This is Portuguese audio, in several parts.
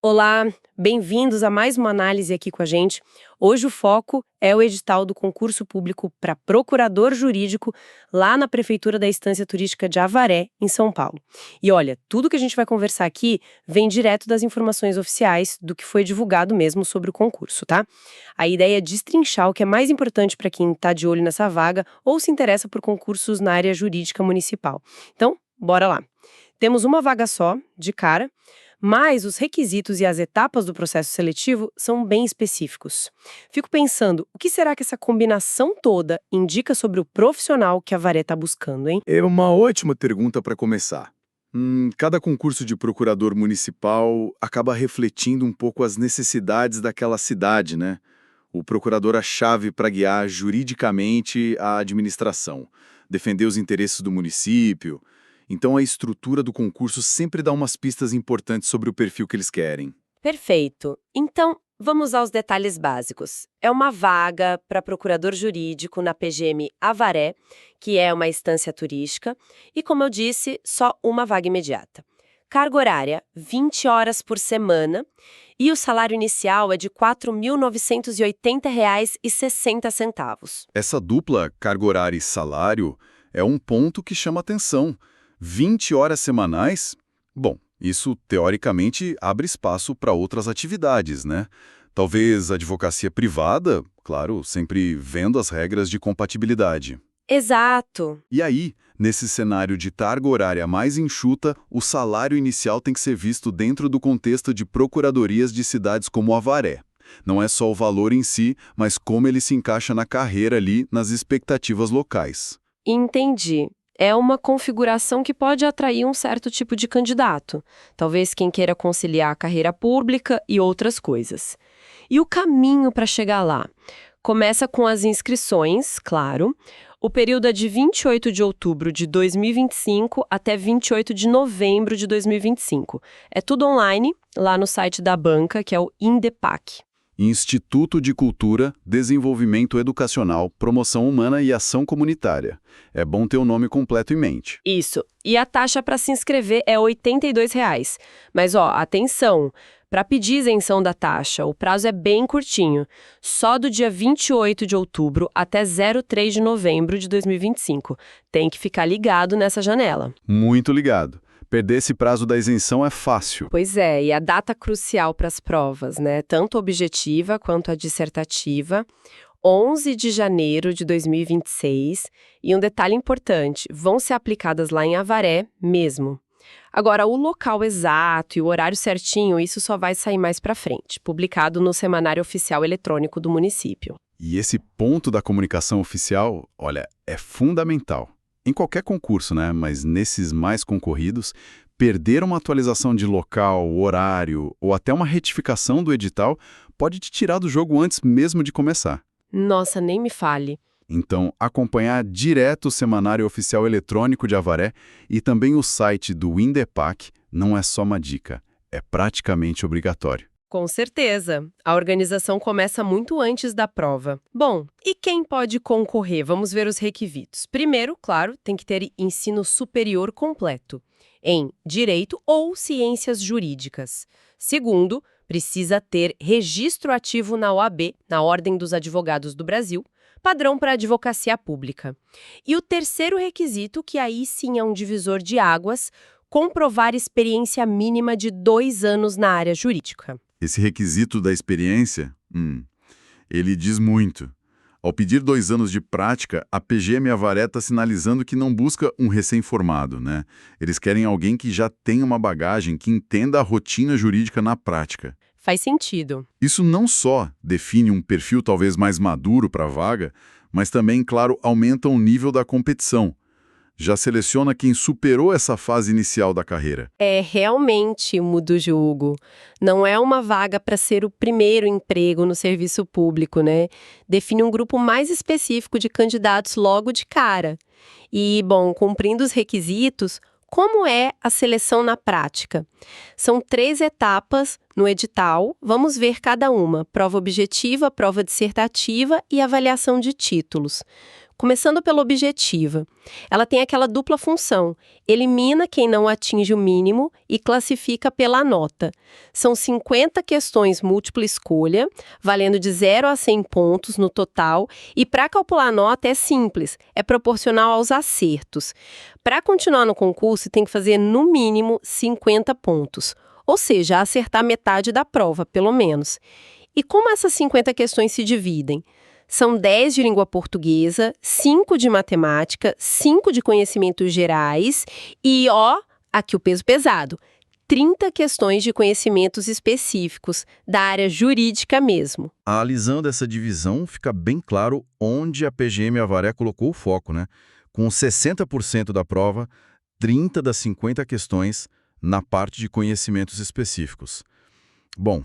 Olá, bem-vindos a mais uma análise aqui com a gente. Hoje o foco é o edital do concurso público para procurador jurídico lá na Prefeitura da Estância Turística de Avaré, em São Paulo. E olha, tudo que a gente vai conversar aqui vem direto das informações oficiais do que foi divulgado mesmo sobre o concurso, tá? A ideia é destrinchar o que é mais importante para quem está de olho nessa vaga ou se interessa por concursos na área jurídica municipal. Então, bora lá. Temos uma vaga só, de cara, mas os requisitos e as etapas do processo seletivo são bem específicos. Fico pensando, o que será que essa combinação toda indica sobre o profissional que a Varé está buscando, hein? É uma ótima pergunta para começar. Cada concurso de procurador municipal acaba refletindo um pouco as necessidades daquela cidade, né? O procurador é a chave para guiar juridicamente a administração, defender os interesses do município. Então a estrutura do concurso sempre dá umas pistas importantes sobre o perfil que eles querem. Perfeito. Então, vamos aos detalhes básicos. É uma vaga para procurador jurídico na PGM Avaré, que é uma instância turística, e, como eu disse, só uma vaga imediata. Carga horária, 20 horas por semana, e o salário inicial é de R$ 4.980,60. Essa dupla carga horária e salário é um ponto que chama atenção. 20 horas semanais? Bom, isso teoricamente abre espaço para outras atividades, né? Talvez advocacia privada, claro, sempre vendo as regras de compatibilidade. Exato. E aí, nesse cenário de carga horária mais enxuta, o salário inicial tem que ser visto dentro do contexto de procuradorias de cidades como Avaré. Não é só o valor em si, mas como ele se encaixa na carreira ali, nas expectativas locais. Entendi. É uma configuração que pode atrair um certo tipo de candidato, talvez quem queira conciliar a carreira pública e outras coisas. E o caminho para chegar lá? Começa com as inscrições, claro. O período é de 28 de outubro de 2025 até 28 de novembro de 2025. É tudo online, lá no site da banca, que é o INDEPAC. Instituto de Cultura, Desenvolvimento Educacional, Promoção Humana e Ação Comunitária. É bom ter o nome completo em mente. Isso. E a taxa para se inscrever é R$ 82. Mas, atenção, para pedir isenção da taxa, o prazo é bem curtinho. Só do dia 28 de outubro até 3 de novembro de 2025. Tem que ficar ligado nessa janela. Muito ligado. Perder esse prazo da isenção é fácil. Pois é, e a data crucial para as provas, né? Tanto objetiva quanto a dissertativa, 11 de janeiro de 2026. E um detalhe importante, vão ser aplicadas lá em Avaré mesmo. Agora, o local exato e o horário certinho, isso só vai sair mais para frente, publicado no Semanário Oficial Eletrônico do município. E esse ponto da comunicação oficial, olha, é fundamental. Em qualquer concurso, né? Mas nesses mais concorridos, perder uma atualização de local, horário ou até uma retificação do edital pode te tirar do jogo antes mesmo de começar. Nossa, nem me fale. Então, acompanhar direto o Semanário Oficial Eletrônico de Avaré e também o site do INDEPAC não é só uma dica, é praticamente obrigatório. Com certeza. A organização começa muito antes da prova. Bom, e quem pode concorrer? Vamos ver os requisitos. Primeiro, claro, tem que ter ensino superior completo em Direito ou Ciências Jurídicas. Segundo, precisa ter registro ativo na OAB, na Ordem dos Advogados do Brasil, padrão para advocacia pública. E o terceiro requisito, que aí sim é um divisor de águas, comprovar experiência mínima de 2 anos na área jurídica. Esse requisito da experiência, ele diz muito. Ao pedir 2 anos de prática, a PGM Avaré está sinalizando que não busca um recém-formado, né? Eles querem alguém que já tenha uma bagagem, que entenda a rotina jurídica na prática. Faz sentido. Isso não só define um perfil talvez mais maduro para a vaga, mas também, claro, aumenta o nível da competição. Já seleciona quem superou essa fase inicial da carreira. É realmente muda o jogo. Não é uma vaga para ser o primeiro emprego no serviço público, né? Define um grupo mais específico de candidatos logo de cara. E, bom, cumprindo os requisitos, como é a seleção na prática? São 3 etapas no edital, vamos ver cada uma: prova objetiva, prova dissertativa e avaliação de títulos. Começando pela objetiva. Ela tem aquela dupla função: elimina quem não atinge o mínimo e classifica pela nota. São 50 questões múltipla escolha, valendo de 0 a 100 pontos no total, e para calcular a nota é simples, é proporcional aos acertos. Para continuar no concurso, tem que fazer no mínimo 50 pontos, ou seja, acertar metade da prova, pelo menos. E como essas 50 questões se dividem? São 10 de língua portuguesa, 5 de matemática, 5 de conhecimentos gerais e, aqui o peso pesado, 30 questões de conhecimentos específicos, da área jurídica mesmo. Analisando essa divisão, fica bem claro onde a PGM Avaré colocou o foco, né? Com 60% da prova, 30 das 50 questões na parte de conhecimentos específicos. Bom,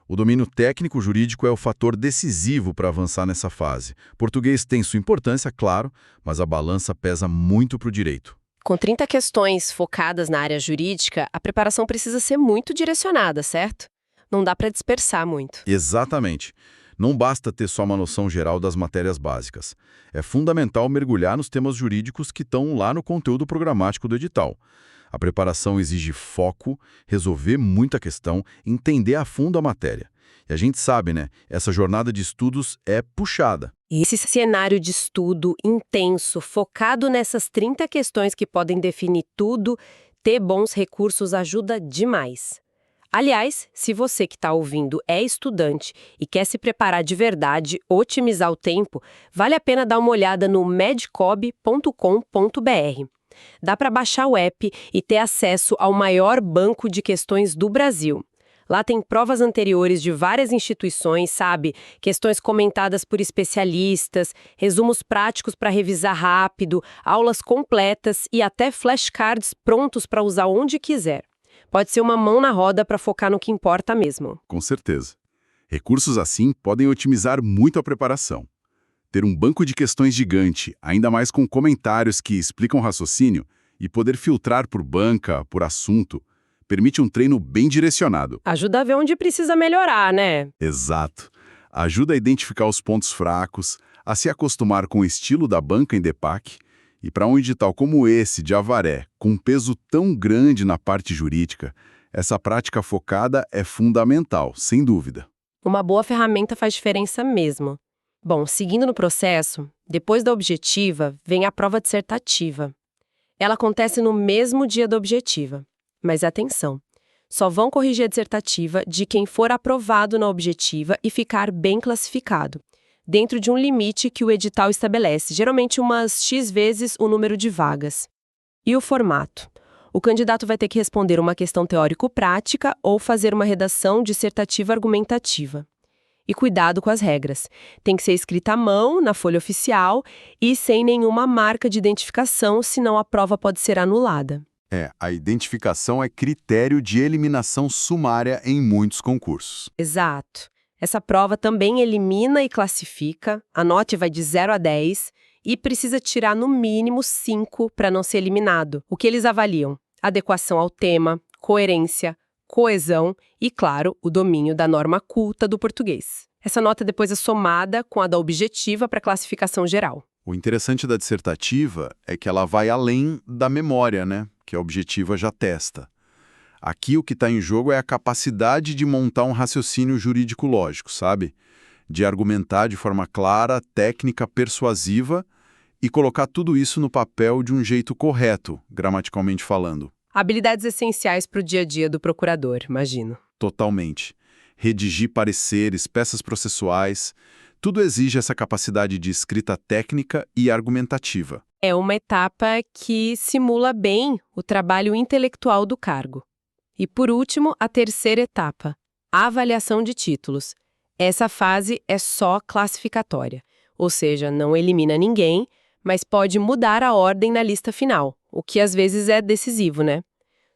o domínio técnico jurídico é o fator decisivo para avançar nessa fase. Português tem sua importância, claro, mas a balança pesa muito para o direito. Com 30 questões focadas na área jurídica, a preparação precisa ser muito direcionada, certo? Não dá para dispersar muito. Exatamente. Não basta ter só uma noção geral das matérias básicas. É fundamental mergulhar nos temas jurídicos que estão lá no conteúdo programático do edital. A preparação exige foco, resolver muita questão, entender a fundo a matéria. E a gente sabe, né? Essa jornada de estudos é puxada. Esse cenário de estudo intenso, focado nessas 30 questões que podem definir tudo, ter bons recursos ajuda demais. Aliás, se você que está ouvindo é estudante e quer se preparar de verdade, otimizar o tempo, vale a pena dar uma olhada no medcob.com.br. Dá para baixar o app e ter acesso ao maior banco de questões do Brasil. Lá tem provas anteriores de várias instituições, sabe? Questões comentadas por especialistas, resumos práticos para revisar rápido, aulas completas e até flashcards prontos para usar onde quiser. Pode ser uma mão na roda para focar no que importa mesmo. Com certeza. Recursos assim podem otimizar muito a preparação. Ter um banco de questões gigante, ainda mais com comentários que explicam o raciocínio, e poder filtrar por banca, por assunto, permite um treino bem direcionado. Ajuda a ver onde precisa melhorar, né? Exato. Ajuda a identificar os pontos fracos, a se acostumar com o estilo da banca em DEPAC, e para um edital como esse de Avaré, com um peso tão grande na parte jurídica, essa prática focada é fundamental, sem dúvida. Uma boa ferramenta faz diferença mesmo. Bom, seguindo no processo, depois da objetiva, vem a prova dissertativa. Ela acontece no mesmo dia da objetiva. Mas atenção, só vão corrigir a dissertativa de quem for aprovado na objetiva e ficar bem classificado, dentro de um limite que o edital estabelece, geralmente umas X vezes o número de vagas. E o formato? O candidato vai ter que responder uma questão teórico-prática ou fazer uma redação dissertativa argumentativa. E cuidado com as regras. Tem que ser escrita à mão, na folha oficial e sem nenhuma marca de identificação, senão a prova pode ser anulada. A identificação é critério de eliminação sumária em muitos concursos. Exato. Essa prova também elimina e classifica, a nota vai de 0 a 10 e precisa tirar no mínimo 5 para não ser eliminado. O que eles avaliam? Adequação ao tema, coerência, coesão e, claro, o domínio da norma culta do português. Essa nota depois é somada com a da objetiva para classificação geral. O interessante da dissertativa é que ela vai além da memória, né? Que a objetiva já testa. Aqui o que está em jogo é a capacidade de montar um raciocínio jurídico-lógico, sabe? De argumentar de forma clara, técnica, persuasiva e colocar tudo isso no papel de um jeito correto, gramaticalmente falando. Habilidades essenciais para o dia a dia do procurador, imagino. Totalmente. Redigir pareceres, peças processuais, tudo exige essa capacidade de escrita técnica e argumentativa. É uma etapa que simula bem o trabalho intelectual do cargo. E, por último, a terceira etapa, a avaliação de títulos. Essa fase é só classificatória, ou seja, não elimina ninguém, mas pode mudar a ordem na lista final, o que às vezes é decisivo, né?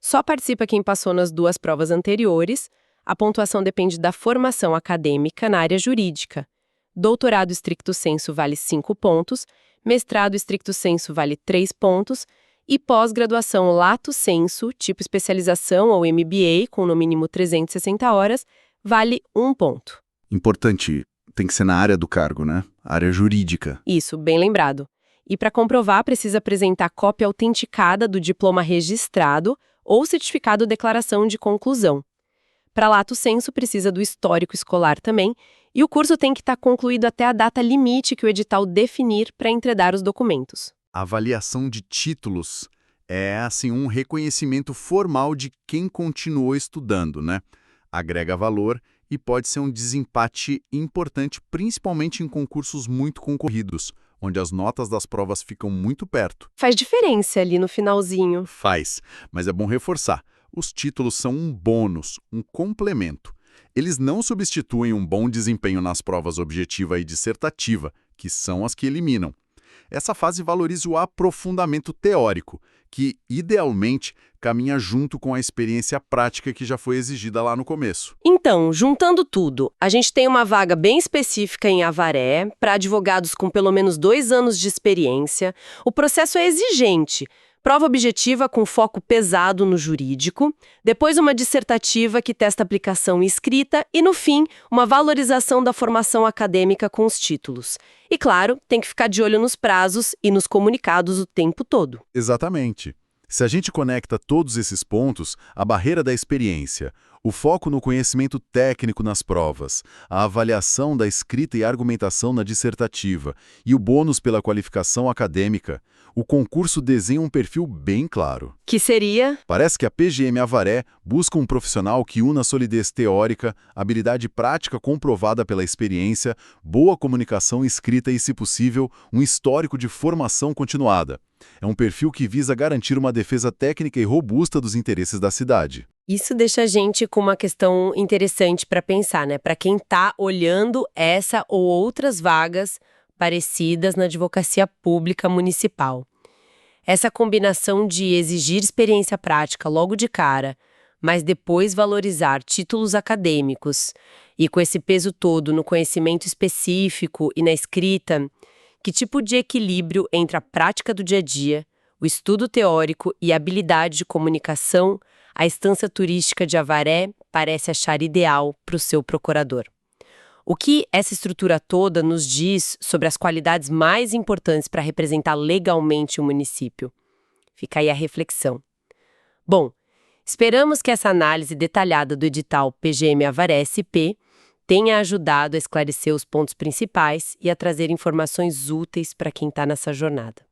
Só participa quem passou nas 2 provas anteriores, a pontuação depende da formação acadêmica na área jurídica. Doutorado stricto sensu vale 5 pontos, mestrado stricto sensu vale 3 pontos, e pós-graduação lato sensu, tipo especialização ou MBA, com no mínimo 360 horas, vale 1 ponto. Importante, tem que ser na área do cargo, né? Área jurídica. Isso, bem lembrado. E para comprovar, precisa apresentar cópia autenticada do diploma registrado ou certificado de declaração de conclusão. Para lato sensu, precisa do histórico escolar também, e o curso tem que estar concluído até a data limite que o edital definir para entregar os documentos. A avaliação de títulos é, assim, um reconhecimento formal de quem continuou estudando, né? Agrega valor e pode ser um desempate importante, principalmente em concursos muito concorridos, onde as notas das provas ficam muito perto. Faz diferença ali no finalzinho. Faz, mas é bom reforçar. Os títulos são um bônus, um complemento. Eles não substituem um bom desempenho nas provas objetiva e dissertativa, que são as que eliminam. Essa fase valoriza o aprofundamento teórico, que, idealmente, caminha junto com a experiência prática que já foi exigida lá no começo. Então, juntando tudo, a gente tem uma vaga bem específica em Avaré, para advogados com pelo menos 2 anos de experiência. O processo é exigente. Prova objetiva com foco pesado no jurídico, depois uma dissertativa que testa aplicação escrita e, no fim, uma valorização da formação acadêmica com os títulos. E, claro, tem que ficar de olho nos prazos e nos comunicados o tempo todo. Exatamente. Se a gente conecta todos esses pontos, a barreira da experiência, o foco no conhecimento técnico nas provas, a avaliação da escrita e argumentação na dissertativa e o bônus pela qualificação acadêmica, o concurso desenha um perfil bem claro. Que seria? Parece que a PGM Avaré busca um profissional que una solidez teórica, habilidade prática comprovada pela experiência, boa comunicação escrita e, se possível, um histórico de formação continuada. É um perfil que visa garantir uma defesa técnica e robusta dos interesses da cidade. Isso deixa a gente com uma questão interessante para pensar, né? Para quem está olhando essa ou outras vagas parecidas na advocacia pública municipal. Essa combinação de exigir experiência prática logo de cara, mas depois valorizar títulos acadêmicos e com esse peso todo no conhecimento específico e na escrita, que tipo de equilíbrio entre a prática do dia a dia, o estudo teórico e a habilidade de comunicação a Estância Turística de Avaré parece achar ideal para o seu procurador. O que essa estrutura toda nos diz sobre as qualidades mais importantes para representar legalmente o município? Fica aí a reflexão. Bom, esperamos que essa análise detalhada do edital PGM Avaré SP tenha ajudado a esclarecer os pontos principais e a trazer informações úteis para quem está nessa jornada.